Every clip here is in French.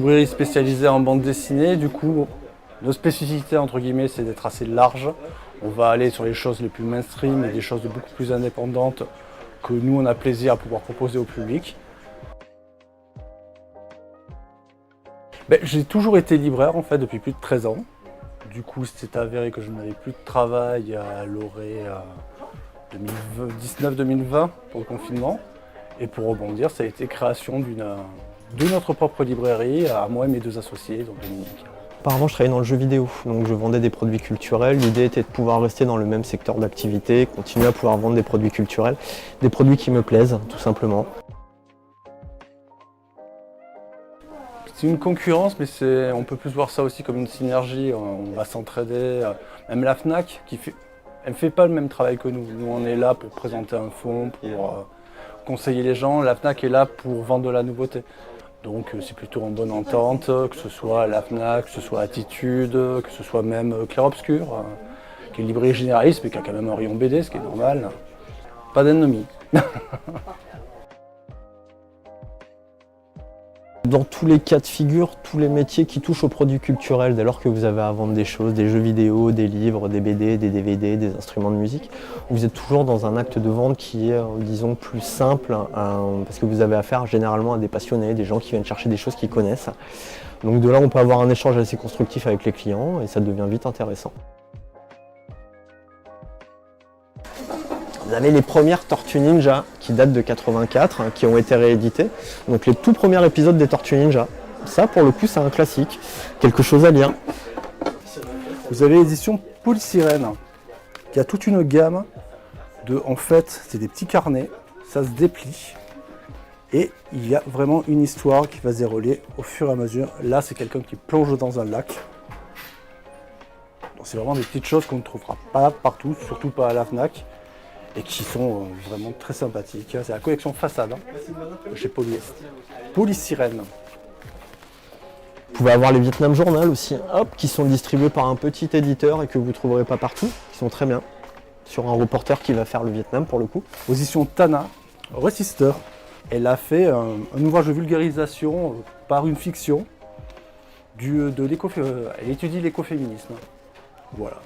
librairie spécialisée en bande dessinée, du coup, nos spécificités, entre guillemets, c'est d'être assez large. On va aller sur les choses les plus mainstream et des choses beaucoup plus indépendantes que nous, on a plaisir à pouvoir proposer au public. J'ai toujours été libraire, en fait, depuis plus de 13 ans. Du coup, c'est avéré que je n'avais plus de travail à l'orée 2019-2020 pour le confinement. Et pour rebondir, ça a été création de notre propre librairie à moi et mes deux associés, donc Dominique. Auparavant, je travaillais dans le jeu vidéo, donc je vendais des produits culturels. L'idée était de pouvoir rester dans le même secteur d'activité, continuer à pouvoir vendre des produits culturels, des produits qui me plaisent, tout simplement. C'est une concurrence, mais on peut plus voir ça aussi comme une synergie. On va s'entraider. Même la Fnac, elle ne fait pas le même travail que nous. Nous, on est là pour présenter un fonds, pour conseiller les gens. La Fnac est là pour vendre de la nouveauté. Donc c'est plutôt en bonne entente, que ce soit la Fnac, que ce soit Attitude, que ce soit même Clair Obscur, qui est une librairie généraliste, mais qui a quand même un rayon BD, ce qui est normal. Pas d'ennemis. Dans tous les cas de figure, tous les métiers qui touchent aux produits culturels, dès lors que vous avez à vendre des choses, des jeux vidéo, des livres, des BD, des DVD, des instruments de musique, vous êtes toujours dans un acte de vente qui est, disons, plus simple, parce que vous avez affaire généralement à des passionnés, des gens qui viennent chercher des choses qu'ils connaissent. Donc de là, on peut avoir un échange assez constructif avec les clients et ça devient vite intéressant. Vous avez les premières Tortues Ninja qui datent de 84, qui ont été rééditées. Donc les tout premiers épisodes des Tortues Ninja. Ça, pour le coup, c'est un classique. Quelque chose à lire. Vous avez l'édition Polysirène, qui a toute une gamme en fait, c'est des petits carnets, ça se déplie. Et il y a vraiment une histoire qui va se dérouler au fur et à mesure. Là, c'est quelqu'un qui plonge dans un lac. C'est vraiment des petites choses qu'on ne trouvera pas partout, surtout pas à la Fnac. Et qui sont vraiment très sympathiques. C'est la collection Façade chez Polysirène. Vous pouvez avoir les Vietnam Journal aussi, hop, qui sont distribués par un petit éditeur et que vous ne trouverez pas partout, qui sont très bien, sur un reporter qui va faire le Vietnam pour le coup. Position Tana, Resister. Elle a fait un ouvrage de vulgarisation par une fiction. Elle étudie l'écoféminisme. Voilà.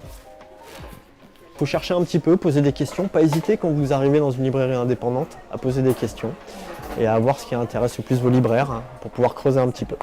Il faut chercher un petit peu, poser des questions, pas hésiter quand vous arrivez dans une librairie indépendante à poser des questions et à voir ce qui intéresse le plus vos libraires pour pouvoir creuser un petit peu.